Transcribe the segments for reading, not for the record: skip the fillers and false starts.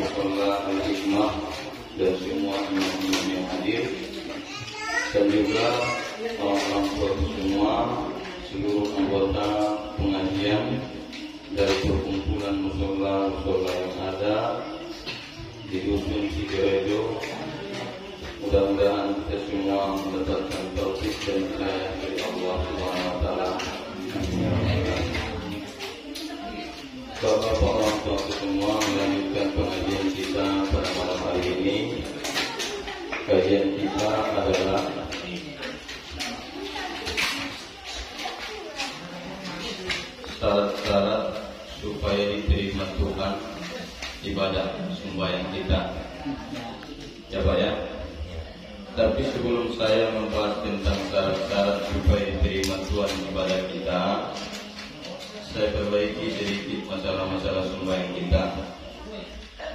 musola Al-Hikmah dan semua imam-imam yang hadir, dan juga orang-orang tua semua, seluruh anggota pengajian dari perkumpulan musola yang ada di Dusun Sidorejo. Mudah-mudahan kita semua mendapatkan taufik dan hidayah dari Allah Subhanahu wa taala. Bapak orang tua semua, melanjutkan pengajian kita pada malam hari ini. Kajian kita adalah syarat-syarat supaya diterima Tuhan ibadah sembahyang kita. Ya Pak ya. Tapi sebelum saya membahas tentang syarat-syarat supaya diterima Tuhan ibadah kita, saya perbaiki sedikit masalah-masalah sembahyang kita.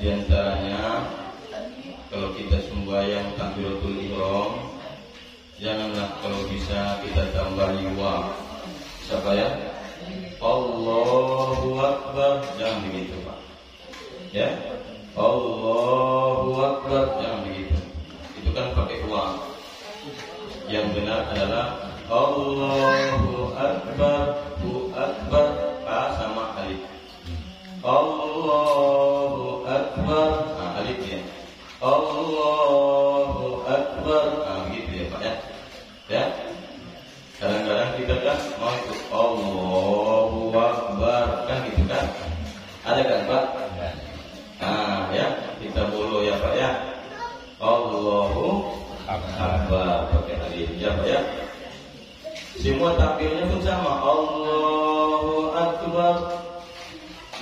Di antaranya, kalau kita sembahyang takbiratul ihram, janganlah kalau bisa kita tambahi wa. Siapa ya? Allahu Akbar, jangan begitu Pak. Ya, Allahu Akbar, jangan begitu. Itu kan pakai wa. Yang benar adalah Allahu Akbar, Hu Akbar, A sama alif. Allahu Akbar, alif ya. Allahu Akbar, begitu ya Pak ya. Ya. Kadang-kadang kita kan mau itu Allahu Akbar, kan gitu kan? Ada kan Pak? Ya, kita bolo ya Pak ya. Allahu Akbar pakai alif ya Pak ya. Semua takbirnya pun sama. Allahu Akbar,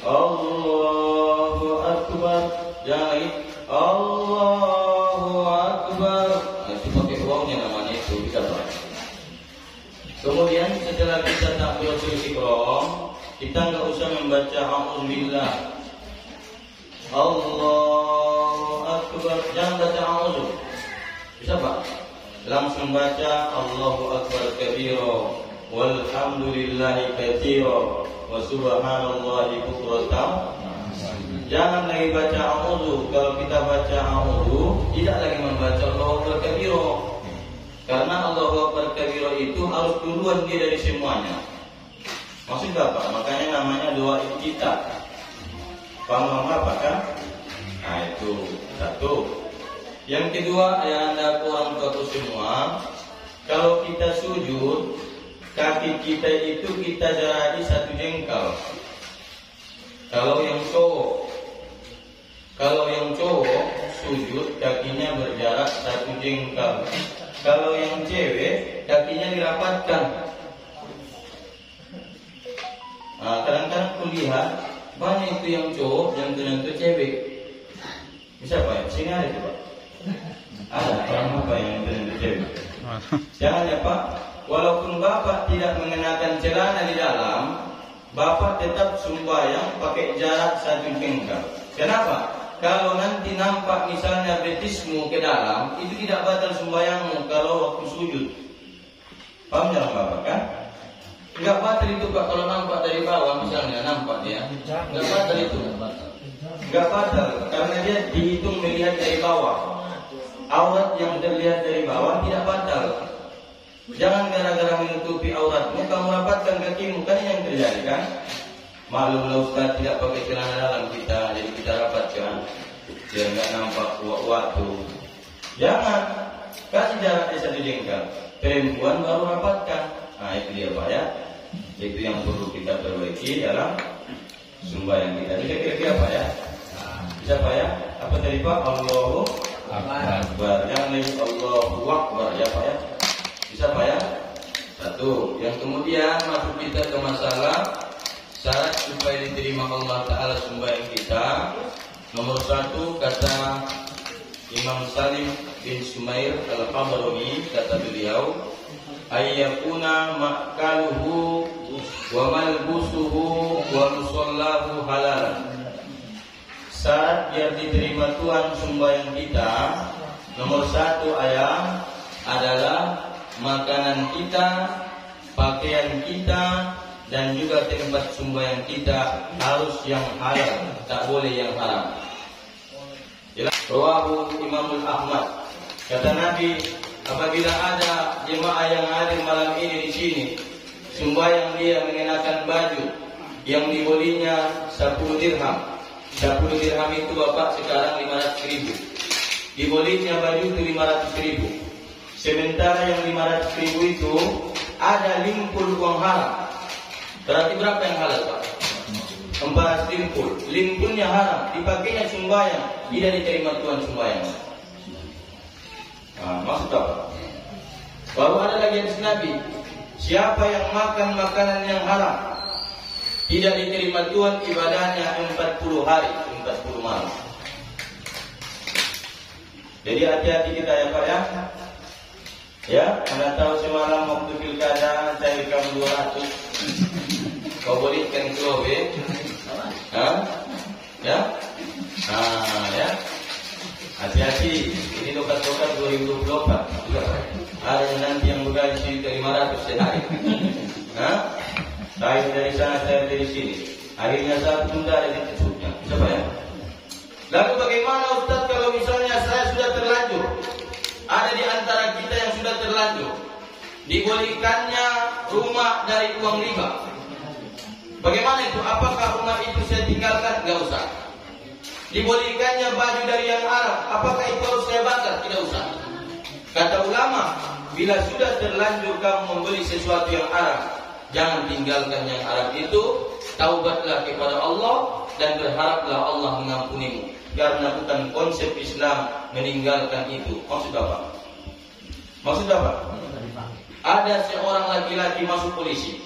Allahu Akbar. Jangan Allahu Akbar. Itu pakai wawnya namanya, itu bisa Pak. Kemudian setelah kita takbiratul ihram, kita enggak usah membaca a'udzubillah. Allahu Akbar, jangan baca a'udzu. Bisa Pak? Langsung baca Allahu Akbar kabira walhamdulillahi katsira wa subhanallahi bukratan. Jangan lagi baca a'udzu. Kalau kita baca a'udzu, tidak lagi membaca Allahu Akbar kabira. Karena Allahu Akbar kabira itu harus duluan dia dari semuanya. Maksudnya apa? Makanya namanya doa iftitah. Paham apa kan? Nah itu satu. Yang kedua, ya anda orang tua semua, kalau kita sujud, kaki kita itu kita jaradi 1 jengkal. Kalau yang cowok sujud kakinya berjarak 1 jengkal. Kalau yang cewek kakinya dirapatkan. Nah, kadang-kadang kulihat banyak itu yang cowok, yang itu cewek. Bisa Pak? Sini ada Pak. Ada orang apa yang itu cewek? Jangan ya Pak. Walaupun Bapak tidak mengenakan celana di dalam, Bapak tetap sembahyang pakai jarak 1 jengkal. Kenapa? Kalau nanti nampak misalnya betismu ke dalam, itu tidak batal sembahyangmu kalau waktu sujud. Paham jangan Bapak kan? Enggak batal itu Pak kalau nampak dari bawah misalnya, nampak dia. Enggak batal itu. Enggak batal karena dia dihitung melihat dari bawah. Aurat yang terlihat dari bawah tidak batal. Jangan gara-gara menutupi auratmu kamu rapatkan kakimu, kan yang terjadi kan? Maklumlah Ustaz tidak pakai celana dalam kita, jadi kita rapatkan biar enggak nampak waktu. Jangan kasih jarak 1 jengkal. Perempuan baru rapatkan. Nah itu dia Pak ya. Itu yang perlu kita perbaiki dalam sembahyang kita. Bisa kira-kira Pak ya? Bisa Pak ya? Apa tadi Pak? Allahu Akbar. Jangan lagi Allahu Akbar ya Pak ya. Bisa Pak ya? Satu. Yang kemudian masuk kita ke masalah syarat supaya diterima Allah Ta'ala sembahyang kita. Nomor 1 kata Imam Salim bin Sumair Al-Habrami, kata beliau, ayyakuna ma'kaluhu wa malbusuhu wa musallahu halal. Syarat biar diterima Tuhan sembahyang kita, nomor 1 ayat adalah makanan kita, pakaian kita, dan juga tempat sembahyang kita harus yang halal, tak boleh yang haram. Jelas. Rawahu Imamul Ahmad. Kata Nabi, apabila ada jemaah yang hadir malam ini di sini, sembahyang dia mengenakan baju yang dibelinya 10 dirham. 10 dirham itu Bapak sekarang 500.000. Dibelinya baju itu 500.000. Sementara yang 500.000 itu ada limpul uang haram. Berarti berapa yang halal Pak? 400 limpul. Limpulnya haram, dipakainya sembahyang, tidak diterima Tuhan sembahyang. Maksud apa? Baru ada lagi hadis Nabi, siapa yang makan makanan yang haram, tidak diterima Tuhan ibadahnya 40 hari, 40 malam. Jadi hati-hati kita ya Pak ya. Ya, Anda tahu semalam waktu pilkada saya kamu 200. Kau bolehkan keluar ya? Ya. Hati-hati, ini dokat-dokat 2024. Ada nanti yang bergaji 500 sehari. Saya dari sana, saya dari sini. Akhirnya saya tunda dengan cecuknya. Siapa ya? Lalu bagaimana Ustaz kalau misalnya saya sudah terlanjur? Ada di antara kita yang sudah terlanjur dibolikannya rumah dari uang riba. Bagaimana itu? Apakah rumah itu saya tinggalkan? Enggak usah. Dibolikannya baju dari yang Arab, apakah itu harus saya bakar? Tidak usah. Kata ulama, bila sudah terlanjur kamu membeli sesuatu yang Arab, jangan tinggalkan yang Arab itu. Taubatlah kepada Allah dan berharaplah Allah mengampunimu. Karena bukan konsep Islam meninggalkan itu. Maksud apa? Ada seorang laki-laki masuk polisi.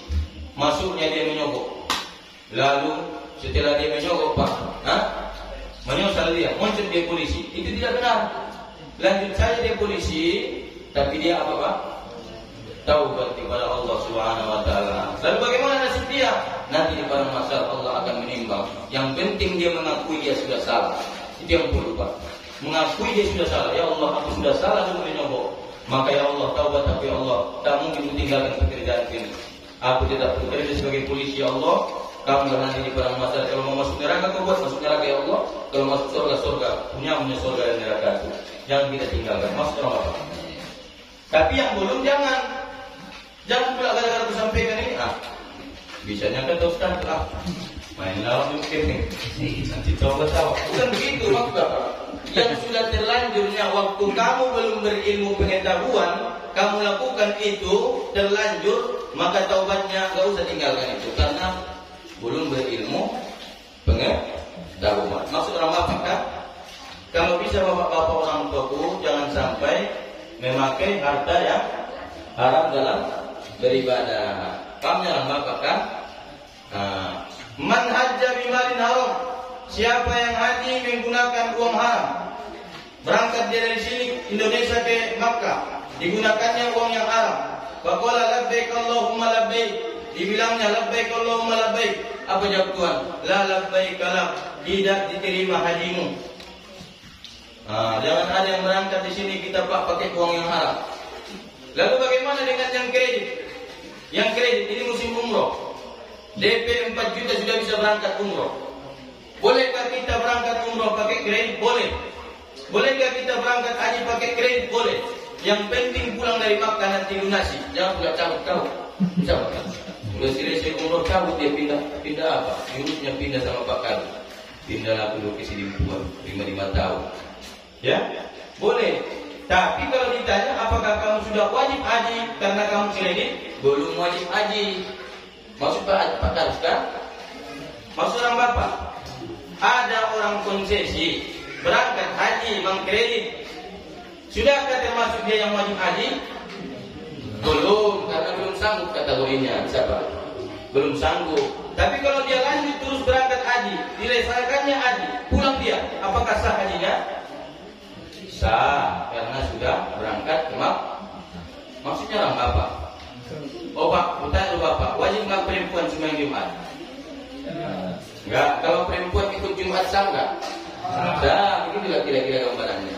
Masuknya dia menyogok. Lalu setelah dia menyogok Pak, menyosal dia, muncul dia polisi. Itu tidak benar. Lanjut saja dia polisi, tapi dia apa Pak? Taubat kepada Allah Subhanahu wa taala. Lalu bagaimana nasib dia? Nanti di padang mahsyar Allah akan menimbang. Yang penting dia mengakui dia sudah salah. Itu yang perlu Pak. Mengakui dia sudah salah. Ya Allah, aku sudah salah dulu menyogok. Maka ya Allah, taubat tapi ya Allah, tak mungkin tinggalkan pekerjaan ini. Aku tidak bekerja sebagai polisi ya Allah. Kamu nanti di padang mahsyar kalau mau masuk neraka kau buat masuk neraka ya Allah. Kalau masuk surga punya surga dan neraka itu. Jangan kita tinggalkan. Masuk neraka. Tapi yang belum jangan pula gara-gara aku sampaikan ini. Bisanya kan Ustaz main lawan mungkin nanti coba tahu. Bukan begitu maksud Bapak. Yang sudah terlanjurnya waktu kamu belum berilmu pengetahuan, kamu lakukan itu terlanjur, maka taubatnya enggak usah tinggalkan itu karena belum berilmu pengetahuan. Maksud orang Bapak kan? Kalau bisa Bapak-bapak orang tuaku jangan sampai memakai harta yang haram dalam beribadah. Pahamnya orang Bapak kan? Man hajja bimalin haram. Siapa yang haji menggunakan uang haram, berangkat dia dari sini Indonesia ke Makkah, digunakannya uang yang haram. Faqala labbaik Allahumma labbaik. Dibilangnya labbaik Allahumma labbaik. Apa jawab Tuhan? La labbaik lak. Tidak diterima hajimu. Jangan ada yang berangkat di sini kita pakai uang yang haram. Lalu bagaimana dengan yang kredit? Yang kredit ini musim umroh. DP 4 juta sudah bisa berangkat umroh. Bolehkah kita berangkat umroh pakai kredit? Boleh. Bolehkah kita berangkat haji pakai kredit? Boleh. Yang penting pulang dari Makkah nanti lunasi. Jangan pula cabut. Udah selesai umroh cabut dia pindah apa? Diurusnya pindah sama Pak Kadu. Pindahlah dulu ke sini 5 tahun. Ya? Boleh. Tapi kalau ditanya apakah kamu sudah wajib haji karena kamu kredit? Belum wajib haji. Maksud Pak Karus kan? Maksud orang Bapak, ada orang konsesi berangkat haji mengkredit. Sudahkah termasuk dia yang wajib haji? Belum, karena belum sanggup kategorinya. Siapa? Belum sanggup. Tapi kalau dia lanjut terus berangkat haji, diselesaikannya haji, pulang dia, apakah sah hajinya? Sah, karena sudah berangkat ke Makkah. Maksudnya orang Bapak. Oh Pak, bertanya Bapak, wajib nggak perempuan sembahyang Jumat? Enggak. Kalau perempuan ikut Jumat sah nggak? Sah. Begitulah kira-kira gambarannya.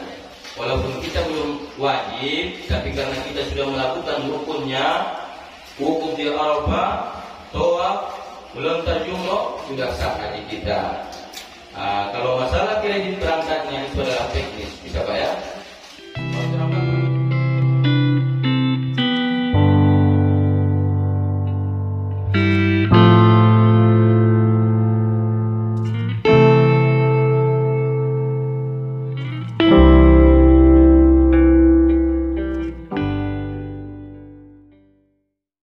Walaupun kita belum wajib, tapi karena kita sudah melakukan rukunnya, wukuf di Arafah, tawaf, melontar jumroh, sudah sah haji kita. Kalau masalah kredit berangkat